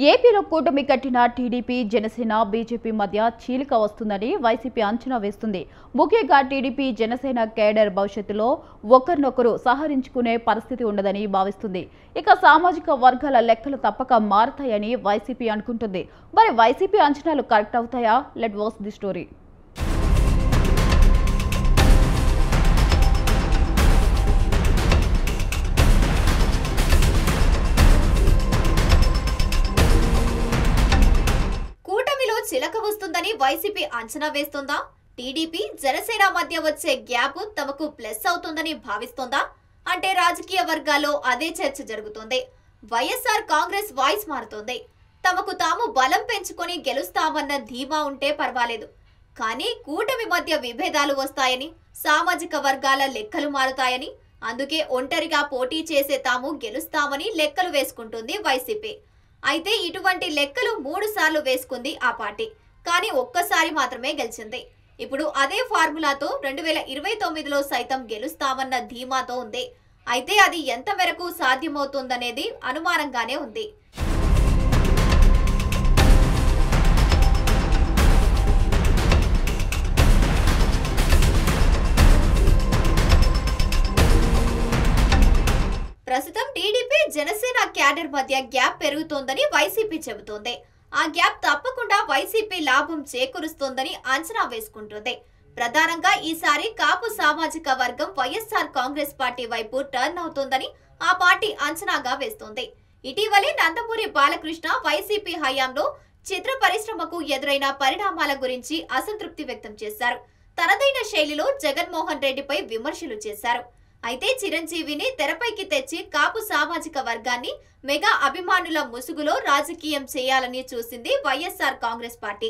ఏపీలో కూటమి కట్టిన టీడీపీ, జనసేన, బీజేపీ మధ్య చీలిక వస్తుందని వైసీపీ అంచనా వేస్తుంది. ముఖ్యంగా టీడీపీ, జనసేన కేడర్ భవిష్యత్తులో ఒకరినొకరు సహకరించుకునే పరిస్థితి ఉండదని భావిస్తుంది. ఇక సామాజిక వర్గాల లెక్కలు తప్పక మారతాయని వైసీపీ అనుకుంటుంది. మరి వైసీపీ అంచనాలు కరెక్ట్ అవుతాయా? Let watch the story. చిలక వస్తుందని వైసీపీ అంచనా వేస్తోందా? టీడీపీ, జనసేన మధ్య వచ్చే గ్యాప్ తమకు ప్లస్ అవుతుందని భావిస్తోందా? అంటే రాజకీయ వర్గాల్లో అదే చర్చ జరుగుతోంది. వైఎస్ఆర్ కాంగ్రెస్ వాయిస్ మారుతోంది. తమకు తాము బలం పెంచుకొని గెలుస్తామన్న ధీమా ఉంటే పర్వాలేదు, కానీ కూటమి మధ్య విభేదాలు వస్తాయని, సామాజిక వర్గాల లెక్కలు మారుతాయని, అందుకే ఒంటరిగా పోటీ చేసే తాము గెలుస్తామని లెక్కలు వేసుకుంటుంది వైసీపీ. అయితే ఇటువంటి లెక్కలు 3 సార్లు వేసుకుంది ఆ పార్టీ, కానీ ఒక్కసారి మాత్రమే గెలిచింది. ఇప్పుడు అదే ఫార్ములాతో 2029లో సైతం గెలుస్తామన్న ధీమాతో ఉంది. అయితే అది ఎంత మేరకు సాధ్యమవుతుందనేది అనుమానంగానే ఉంది. ప్రస్తుతం టీడీపీ, జనసేన క్యాడర్ మధ్య గ్యాప్ పెరుగుతోందని వైసీపీ చెబుతోంది. ఆ గ్యాప్ తప్పకుండా వైసీపీ లాభం చేకూరుస్తోందని అంచనా వేసుకుంటుంది. ప్రధానంగా ఈసారి కాపు సామాజిక వర్గం వైఎస్ఆర్ కాంగ్రెస్ పార్టీ వైపు టర్న్ అవుతోందని ఆ పార్టీ అంచనాగా వేస్తోంది. ఇటీవలే నందమూరి బాలకృష్ణ వైసీపీ హయాంలో చిత్ర పరిశ్రమకు ఎదురైన పరిణామాల గురించి అసంతృప్తి వ్యక్తం చేశారు. తనదైన శైలిలో జగన్మోహన్ రెడ్డిపై విమర్శలు చేశారు. అయితే చిరంజీవిని తెరపైకి తెచ్చి కాపు సామాజిక వర్గాన్ని మెగా అభిమానుల ముసుగులో రాజకీయం చేయాలని చూసింది వైఎస్ఆర్ కాంగ్రెస్ పార్టీ.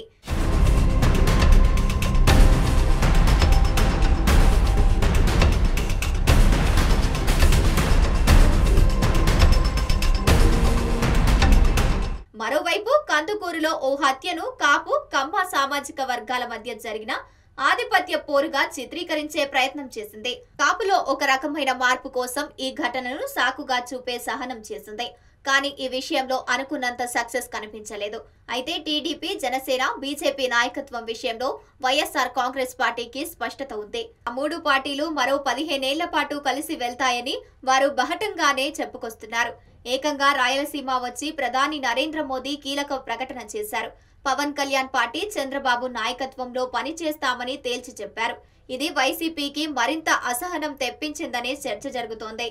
మరోవైపు కందుకూరులో ఓ హత్యను కాపు, కమ్మ సామాజిక వర్గాల మధ్య జరిగిన ఆధిపత్య పోరుగా చిత్రీకరించే ప్రయత్నం చేసింది. కాపులో ఒక రకమైన మార్పు కోసం ఈ ఘటనను సాకుగా చూపే సహనం చేసింది. కానీ ఈ విషయంలో అనుకున్నంత సక్సెస్ కనిపించలేదు. అయితే టీడీపీ, జనసేన, బీజేపీ నాయకత్వం విషయంలో వైఎస్ఆర్ కాంగ్రెస్ పార్టీకి స్పష్టత ఉంది. ఆ 3 పార్టీలు మరో 15 ఏళ్ల పాటు కలిసి వెళ్తాయని వారు బహటంగానే చెప్పుకొస్తున్నారు. ఏకంగా రాయలసీమ వచ్చి ప్రధాని నరేంద్ర మోదీ కీలక ప్రకటన చేశారు. పవన్ కళ్యాణ్ పార్టీ చంద్రబాబు నాయకత్వంలో పనిచేస్తామని తేల్చి చెప్పారు. ఇది వైసీపీకి మరింత అసహనం తెప్పించిందనే చర్చ జరుగుతోంది.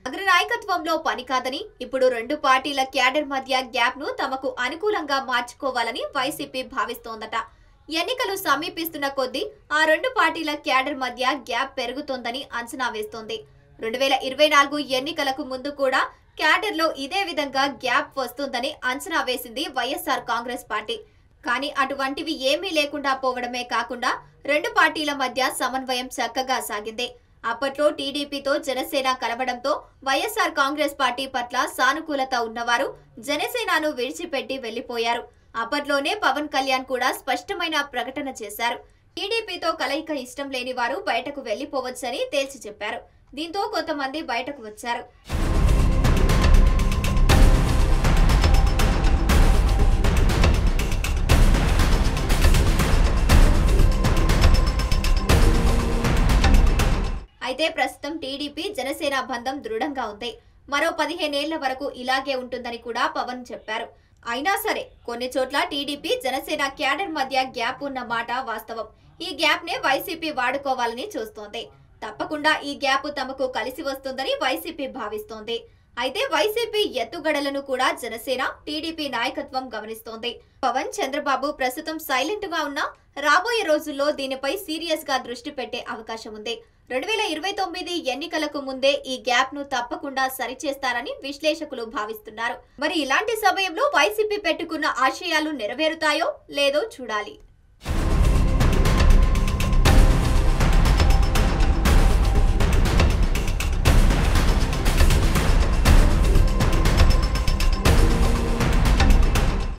అగ్రనాయకత్వంలో పని కాదని, ఇప్పుడు 2 పార్టీల క్యాడర్ మధ్య గ్యాప్ ను తమకు అనుకూలంగా మార్చుకోవాలని వైసీపీ భావిస్తోందట. ఎన్నికలు సమీపిస్తున్న కొద్దీ ఆ 2 పార్టీల క్యాడర్ మధ్య గ్యాప్ పెరుగుతోందని అంచనా వేస్తోంది. 2024 ఎన్నికలకు ముందు కూడా క్యాడర్లో ఇదే విధంగా గ్యాప్ వస్తుందని అంచనా వేసింది వైఎస్ఆర్ కాంగ్రెస్ పార్టీ. కానీ అటువంటివి ఏమీ లేకుండా పోవడమే కాకుండా 2 పార్టీల మధ్య సమన్వయం చక్కగా సాగింది. అప్పట్లో టీడీపీతో జనసేన కలవడంతో వైఎస్ఆర్ కాంగ్రెస్ పార్టీ పట్ల సానుకూలత ఉన్నవారు జనసేనను విడిచిపెట్టి వెళ్లిపోయారు. అప్పట్లోనే పవన్ కళ్యాణ్ కూడా స్పష్టమైన ప్రకటన చేశారు. టీడీపీతో కలయిక ఇష్టం లేని వారు బయటకు వెళ్లిపోవచ్చని తేల్చి చెప్పారు. దీంతో కొంతమంది బయటకు వచ్చారు. అయితే ప్రస్తుతం టీడీపీ, జనసేన బంధం దృఢంగా ఉంది. మరో 15 ఏళ్ల వరకు ఇలాగే ఉంటుందని కూడా పవన్ చెప్పారు. అయినా సరే కొన్ని చోట్ల టీడీపీ, జనసేన క్యాడర్ మధ్య గ్యాప్ ఉన్న మాట వాస్తవం. ఈ గ్యాప్ నే వైసీపీ వాడుకోవాలని చూస్తోంది. తప్పకుండా ఈ గ్యాప్ తమకు కలిసి వస్తుందని వైసీపీ భావిస్తోంది. అయితే వైసీపీ ఎత్తుగడలను కూడా జనసేన, టీడీపీ నాయకత్వం గమనిస్తోంది. పవన్, చంద్రబాబు ప్రస్తుతం సైలెంట్ గా ఉన్నా రాబోయే రోజుల్లో దీనిపై సీరియస్ గా దృష్టి పెట్టే అవకాశం ఉంది. 2029 ఎన్నికలకు ముందే ఈ గ్యాప్ ను తప్పకుండా సరిచేస్తారని విశ్లేషకులు భావిస్తున్నారు. మరి ఇలాంటి సమయంలో వైసీపీ పెట్టుకున్న ఆశయాలు నెరవేరుతాయో లేదో చూడాలి.